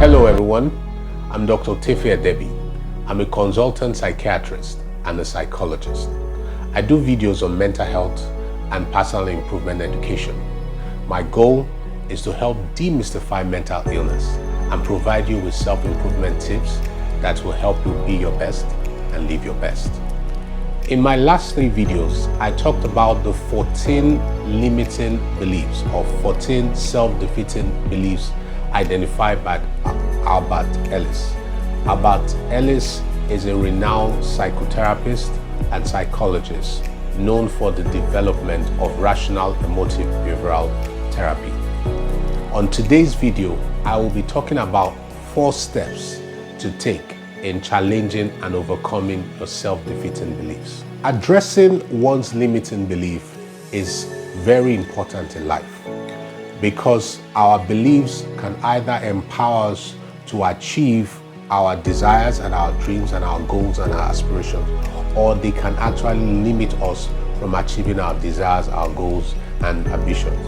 Hello everyone, I'm Dr. Tefia Debbie. I'm a consultant psychiatrist and a psychologist. I do videos on mental health and personal improvement education. My goal is to help demystify mental illness and provide you with self-improvement tips that will help you be your best and live your best. In my last 3 videos, I talked about the 14 limiting beliefs or 14 self-defeating beliefs identified by Albert Ellis. Albert Ellis is a renowned psychotherapist and psychologist known for the development of rational emotive behavioral therapy. On today's video, I will be talking about 4 steps to take in challenging and overcoming your self-defeating beliefs. Addressing one's limiting belief is very important in life, because our beliefs can either empower us to achieve our desires and our dreams and our goals and our aspirations, or they can actually limit us from achieving our desires, our goals and ambitions.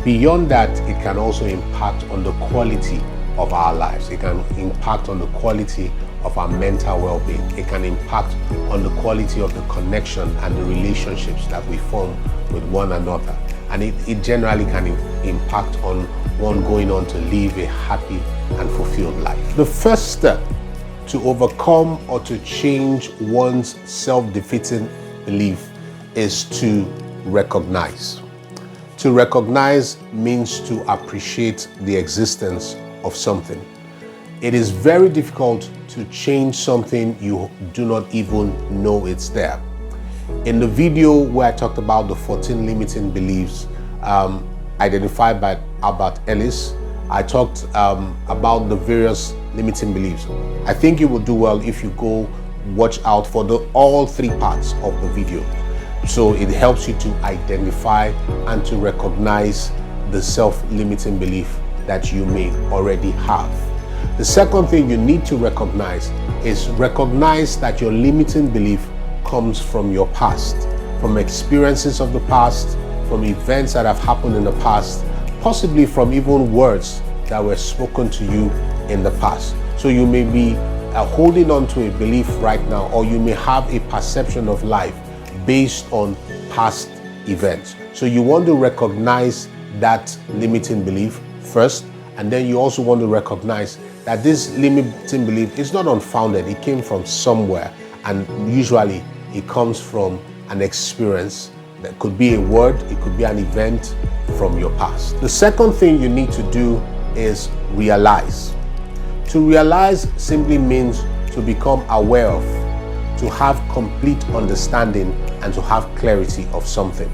Beyond that, it can also impact on the quality of our lives. It can impact on the quality of our mental well-being. It can impact on the quality of the connection and the relationships that we form with one another. And it generally can impact on one going on to live a happy and fulfilled life. The first step to overcome or to change one's self-defeating belief is to recognize. To recognize means to appreciate the existence of something. It is very difficult to change something you do not even know it's there. In the video where I talked about the 14 limiting beliefs identified by Albert Ellis, I talked about the various limiting beliefs. I think you will do well if you go watch out for all 3 parts of the video. So it helps you to identify and to recognize the self-limiting belief that you may already have. The second thing you need to recognize that your limiting belief comes from your past, from experiences of the past, from events that have happened in the past, possibly from even words that were spoken to you in the past. So you may be holding on to a belief right now, or you may have a perception of life based on past events. So you want to recognize that limiting belief first, and then you also want to recognize that this limiting belief is not unfounded. It came from somewhere, and usually it comes from an experience. That could be a word, it could be an event from your past. The second thing you need to do is realize. To realize simply means to become aware of, to have complete understanding and to have clarity of something.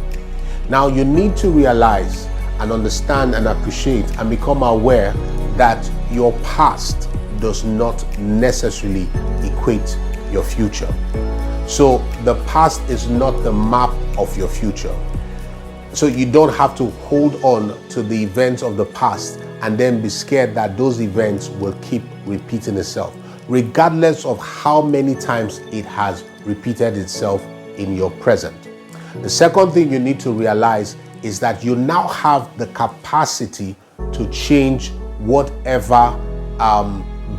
Now you need to realize and understand and appreciate and become aware that your past does not necessarily equate your future. So the past is not the map of your future. So you don't have to hold on to the events of the past and then be scared that those events will keep repeating itself, regardless of how many times it has repeated itself in your present. The second thing you need to realize is that you now have the capacity to change whatever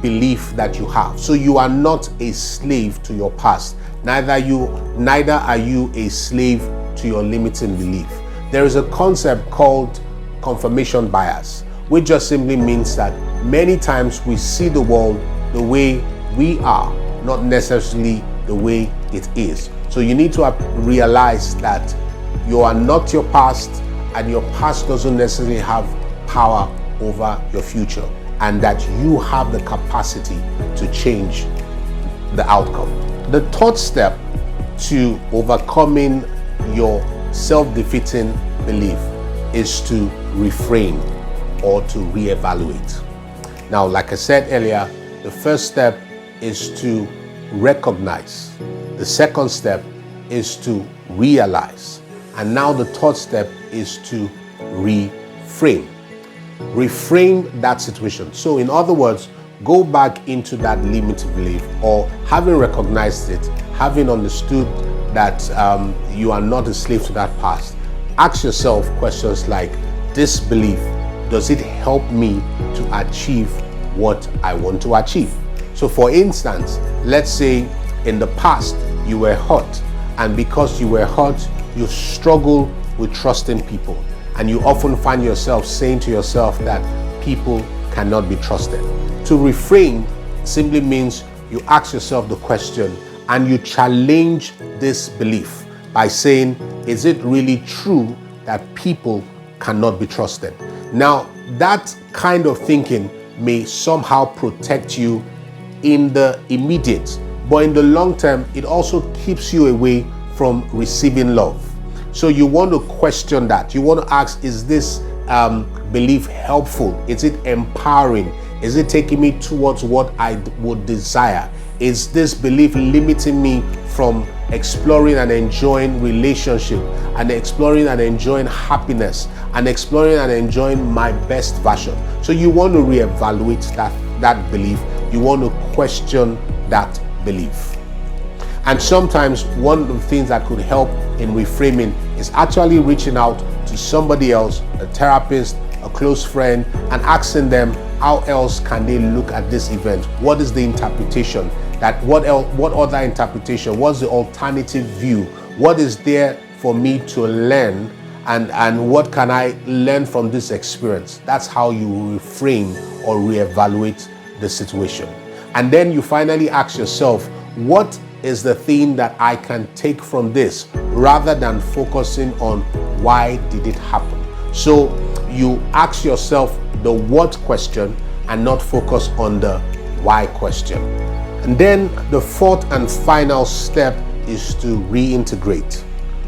belief that you have. So you are not a slave to your past. Neither are you a slave to your limiting belief. There is a concept called confirmation bias, which just simply means that many times we see the world the way we are, not necessarily the way it is. So you need to realize that you are not your past, and your past doesn't necessarily have power over your future, and that you have the capacity to change the outcome. The third step to overcoming your self-defeating belief is to reframe or to reevaluate. Now, like I said earlier, the first step is to recognize. The second step is to realize. And now the third step is to reframe. Reframe that situation. So in other words, go back into that limiting belief, or having recognized it, having understood that you are not a slave to that past. Ask yourself questions like, this belief, does it help me to achieve what I want to achieve. So for instance, let's say in the past you were hurt, and because you were hurt, you struggle with trusting people, and you often find yourself saying to yourself that people cannot be trusted. To reframe simply means you ask yourself the question and you challenge this belief by saying, is it really true that people cannot be trusted? Now, that kind of thinking may somehow protect you in the immediate, but in the long term, it also keeps you away from receiving love. So you want to question that. You want to ask, is this belief helpful? Is it empowering? Is it taking me towards what I would desire? Is this belief limiting me from exploring and enjoying relationship, and exploring and enjoying happiness, and exploring and enjoying my best version? So you want to reevaluate that belief. You want to question that belief. And sometimes one of the things that could help in reframing is actually reaching out to somebody else, a therapist, a close friend, and asking them how else can they look at this event? What is the interpretation? What other interpretation? What's the alternative view? What is there for me to learn, and what can I learn from this experience? That's how you reframe or reevaluate the situation. And then you finally ask yourself, what is the thing that I can take from this, rather than focusing on why did it happen? So you ask yourself the what question and not focus on the why question. And then the fourth and final step is to reintegrate.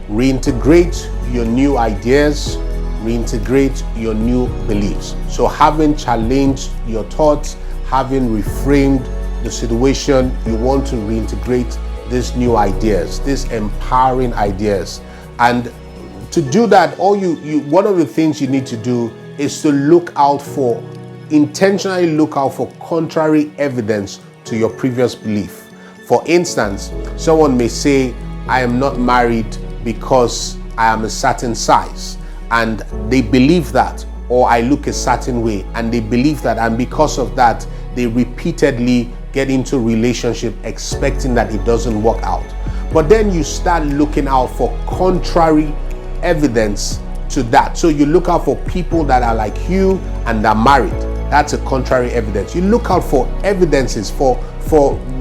Reintegrate your new ideas, reintegrate your new beliefs. So having challenged your thoughts, having reframed the situation, you want to reintegrate these new ideas, these empowering ideas. And to do that, one of the things you need to do is to intentionally look out for contrary evidence to your previous belief. For instance, someone may say, I am not married because I am a certain size, and they believe that, or I look a certain way, and they believe that, and because of that, they repeatedly get into relationship expecting that it doesn't work out. But then you start looking out for contrary evidence to that. So you look out for people that are like you and are married. That's a contrary evidence. You look out for evidences, for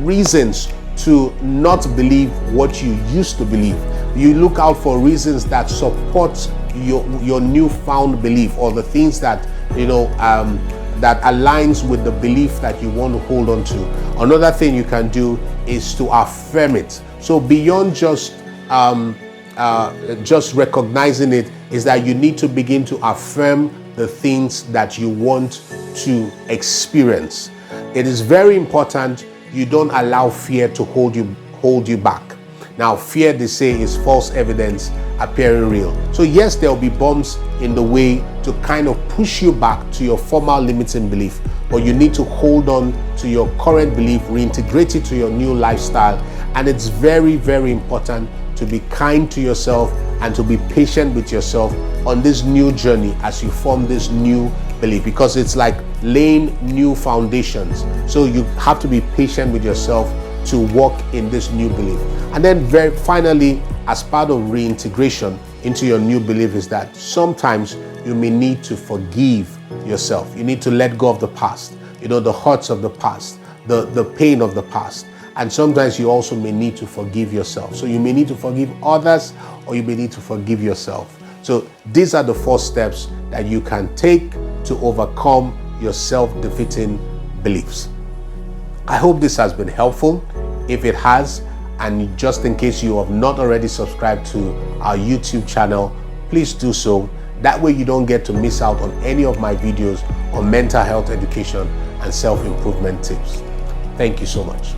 reasons to not believe what you used to believe. You look out for reasons that support your newfound belief, or the things that that aligns with the belief that you want to hold on to. Another thing you can do is to affirm it. So beyond just recognizing it, is that you need to begin to affirm the things that you want to experience. It is very important you don't allow fear to hold you back. Now, fear, they say, is false evidence appearing real. So yes, there will be bumps in the way to kind of push you back to your former limiting belief, but you need to hold on to your current belief, reintegrate it to your new lifestyle. And it's very, very important to be kind to yourself and to be patient with yourself on this new journey as you form this new belief, because it's like laying new foundations. So you have to be patient with yourself to walk in this new belief. And then finally, as part of reintegration into your new belief, is that sometimes you may need to forgive yourself. You need to let go of the past, the hurts of the past, the pain of the past. And sometimes you also may need to forgive yourself. So you may need to forgive others, or you may need to forgive yourself. So these are the 4 steps that you can take to overcome your self-defeating beliefs. I hope this has been helpful. If it has, and just in case you have not already subscribed to our YouTube channel, please do so. That way you don't get to miss out on any of my videos on mental health education and self-improvement tips. Thank you so much.